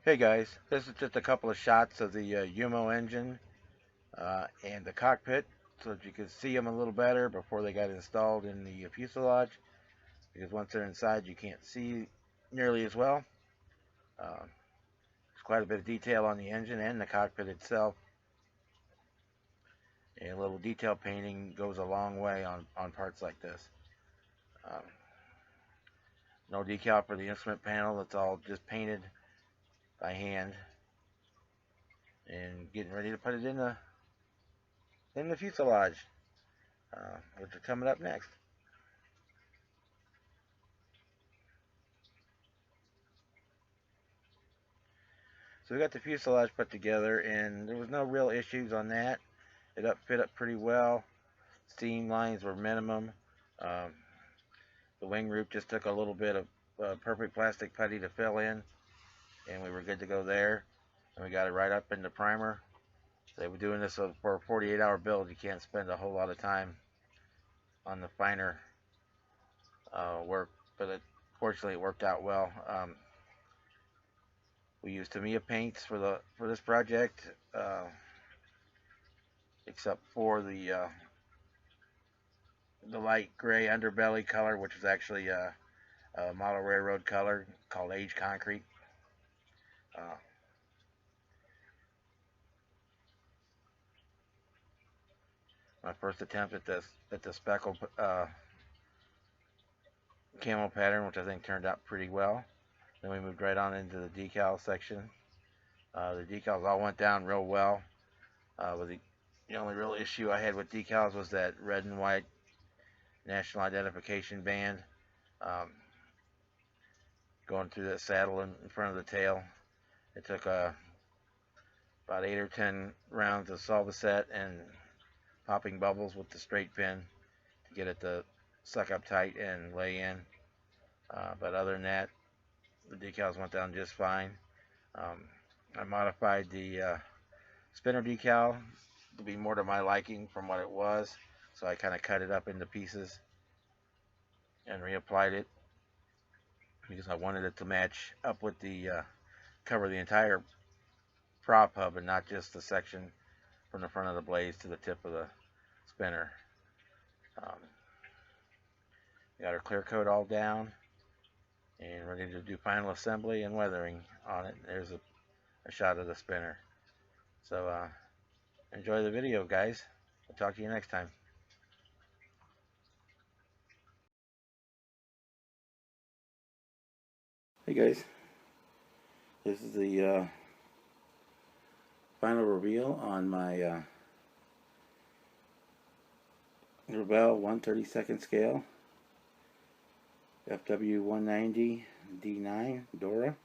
Hey guys, this is just a couple of shots of the UMO engine and the cockpit so that you can see them a little better before they got installed in the fuselage, because once they're inside you can't see nearly as well. There's quite a bit of detail on the engine and the cockpit itself, and a little detail painting goes a long way on parts like this. Um, no decal for the instrument panel, it's all just painted by hand and getting ready to put it in the fuselage, which are coming up next. So we got the fuselage put together, and there was no real issues on that. It fit up pretty well. Steam lines were minimum. Um, the wing roof just took a little bit of perfect plastic putty to fill in, and we were good to go there. And we got it right up in the primer. They were doing this for a 48-hour build. You can't spend a whole lot of time on the finer work, but fortunately it worked out well. We used Tamiya paints for this project, except for the light gray underbelly color, which is actually a model railroad color called Age Concrete. Uh, my first attempt at the speckle camo pattern, which I think turned out pretty well. Then we moved right on into the decal section. The decals all went down real well. But the only real issue I had with decals was that red and white national identification band going through that saddle in front of the tail. It took about 8 or 10 rounds of Solvaset and popping bubbles with the straight pin to get it to suck up tight and lay in. But other than that, the decals went down just fine. I modified the spinner decal to be more to my liking from what it was, so I kind of cut it up into pieces and reapplied it because I wanted it to match up with the cover the entire prop hub and not just the section from the front of the blades to the tip of the spinner. Um, got our clear coat all down and ready to do final assembly and weathering on it. There's a shot of the spinner. So enjoy the video, guys. I'll talk to you next time. Hey guys, this is the final reveal on my Revell 1/32 scale FW 190 D9 Dora.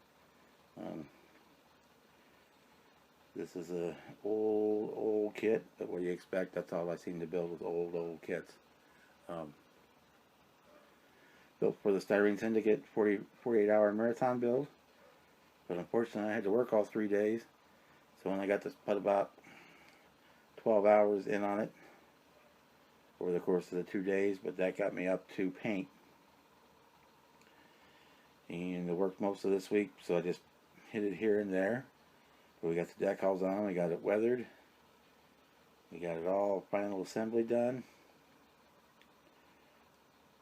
Um, this is a old kit, but what do you expect? That's all I seem to build with old kits. Built for the Styrene Syndicate 48-hour marathon build, but unfortunately I had to work all 3 days, so I only got to put about 12 hours in on it over the course of the 2 days, but that got me up to paint. And I worked most of this week, so I just hit it here and there. But we got the decals on, we got it weathered, we got it all final assembly done,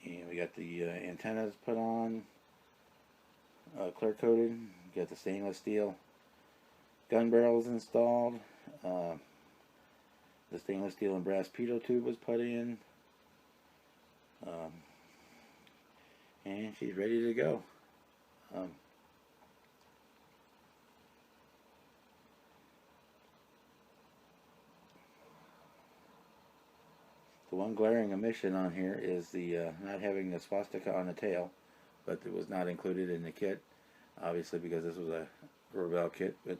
and we got the antennas put on, clear coated. We got the stainless steel gun barrels installed. The stainless steel and brass pitot tube was put in, and she's ready to go. The one glaring omission on here is the not having the swastika on the tail, but it was not included in the kit, obviously because this was a Revell kit. But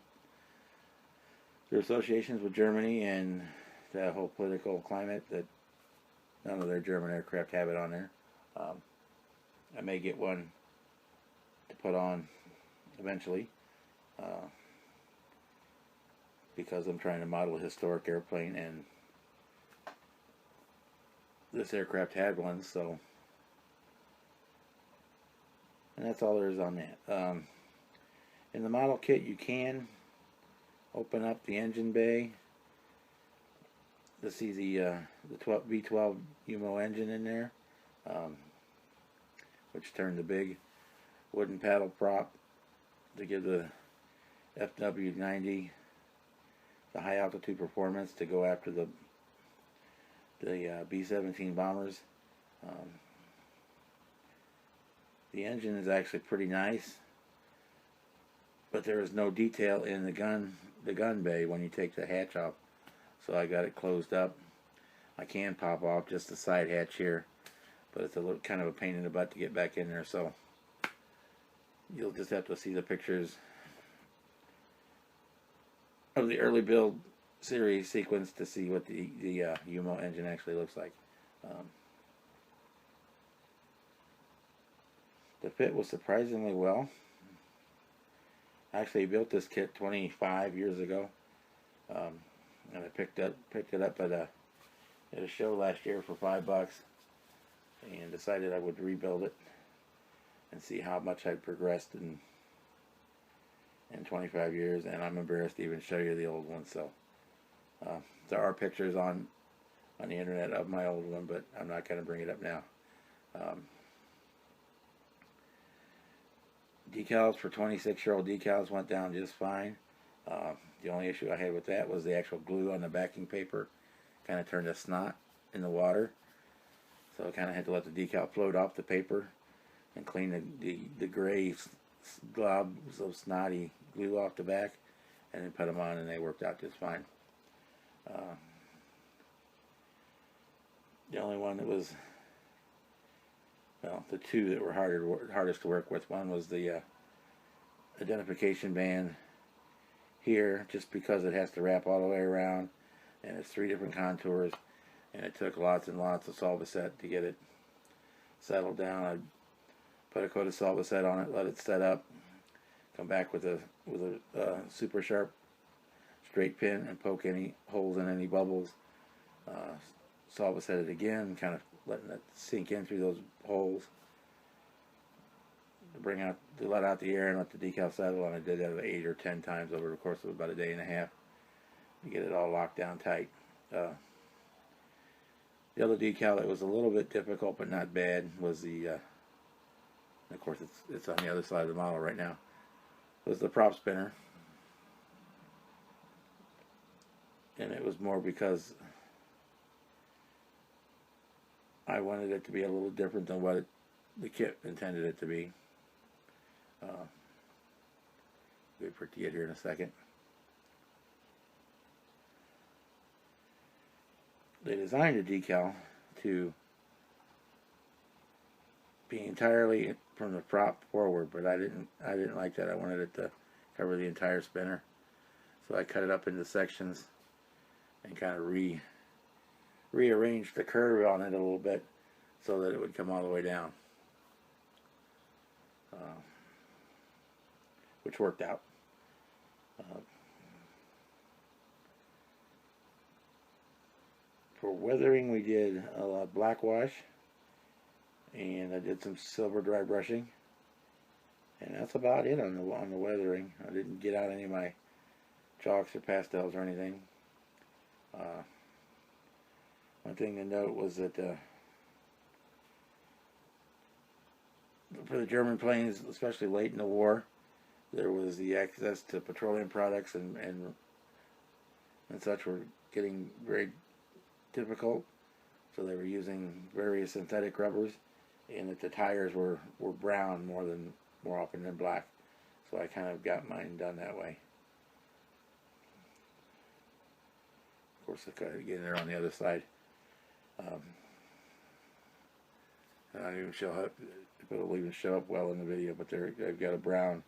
their associations with Germany and that whole political climate, that none of their German aircraft have it on there. I may get one to put on eventually, because I'm trying to model a historic airplane, and this aircraft had one, so, and that's all there is on that. In the model kit, you can open up the engine bay to see the V12 UMO engine in there, which turned the big wooden paddle prop to give the FW90 the high altitude performance to go after the B-17 bombers. The engine is actually pretty nice, but there is no detail in the gun bay when you take the hatch off, so I got it closed up. I can pop off just the side hatch here, but it's a little kind of a pain in the butt to get back in there, so you'll just have to see the pictures of the early build series sequence to see what the UMO engine actually looks like. The fit was surprisingly well. I actually built this kit 25 years ago, and I picked it up at a show last year for $5, and decided I would rebuild it and see how much I'd progressed in 25 years. And I'm embarrassed to even show you the old one. So there are pictures on the internet of my old one, but I'm not going to bring it up now. Decals for 26-year-old decals went down just fine. The only issue I had with that was the actual glue on the backing paper kind of turned to snot in the water, so I kind of had to let the decal float off the paper and clean the gray globs of snotty glue off the back, and then put them on, and they worked out just fine. The only one that was, well, the two that were hardest to work with, one was the identification band here, just because it has to wrap all the way around, and it's 3 different contours, and it took lots and lots of Solvaset to get it settled down. I put a coat of Solvaset on it, let it set up, come back with a super sharp straight pin and poke any holes in any bubbles. Solvaset it again, kind of letting it sink in through those holes to let out the air and let the decal settle. And I did that 8 or 10 times over the course of about a day and a half to get it all locked down tight. The other decal that was a little bit difficult but not bad was the, of course it's on the other side of the model right now, was the prop spinner. And it was more because I wanted it to be a little different than what the kit intended it to be. Wait for it to get here in a second. They designed a decal to be entirely from the prop forward, but I didn't like that. I wanted it to cover the entire spinner, so I cut it up into sections and kind of rearranged the curve on it a little bit so that it would come all the way down, which worked out. For weathering, we did a black wash, and I did some silver dry brushing, and that's about it on the weathering. I didn't get out any of my chalks or pastels or anything. One thing to note was that for the German planes, especially late in the war, there was the access to petroleum products and such were getting very difficult, so they were using various synthetic rubbers, and that the tires were brown more often than black, so I kind of got mine done that way. Of course, I got to get in there on the other side. And I don't even show up, it'll even show up well in the video, but I've got a brown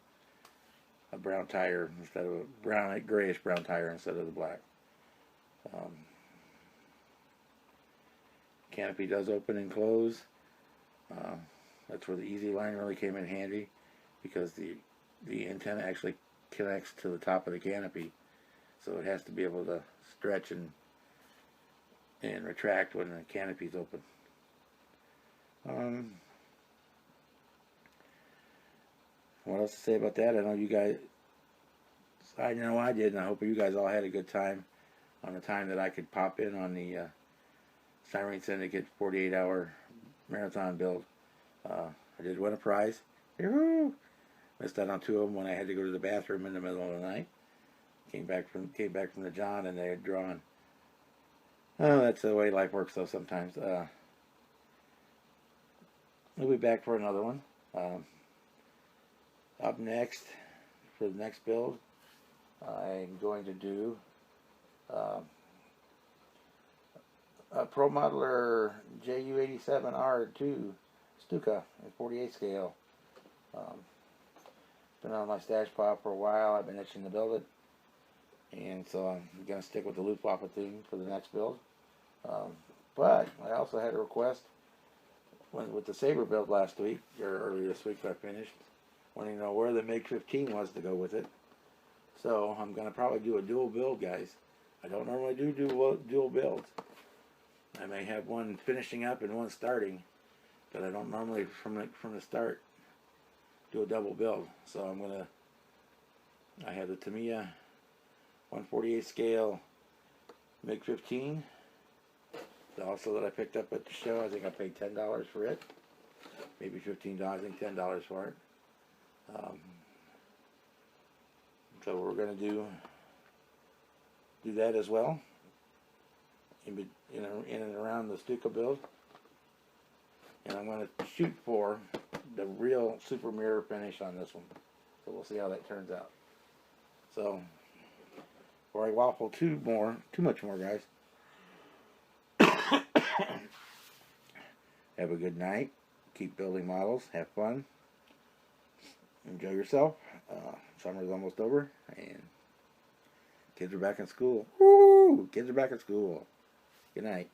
tire instead of a grayish brown tire instead of the black. Canopy does open and close. That's where the easy line really came in handy, because the antenna actually connects to the top of the canopy, so it has to be able to stretch and retract when the canopy's open. What else to say about that? I know you guys, I know I did, and I hope you guys all had a good time on the time that I could pop in on the Styrene Syndicate 48-hour marathon build. I did win a prize. Yoo-hoo! Missed out on 2 of them when I had to go to the bathroom in the middle of the night. Came back from the John, and they had drawn. Oh, that's the way life works, though. Sometimes we'll be back for another one. Up next, for the next build, I'm going to do a Pro Modeler JU87R2 Stuka at 48 scale. Been on my stash pile for a while. I've been itching to build it, and so I'm going to stick with the loop wappa theme for the next build. But I also had a request with the Saber build last week, or earlier this week I finished, wanting to know where the MiG-15 was to go with it. So I'm going to probably do a dual build, guys. I don't normally do dual builds. I may have one finishing up and one starting, but I don't normally from the start do a double build. So I have the Tamiya 148 scale MiG-15. Also that I picked up at the show. I think I paid $10 for it. Maybe $15. I think $10 for it. So we're going to do that as well in and around the Stuka build. And I'm going to shoot for the real super mirror finish on this one. So we'll see how that turns out. So before I waffle too much more, guys. Have a good night. Keep building models. Have fun. Enjoy yourself. Summer's almost over, and kids are back in school. Woo! Kids are back in school. Good night.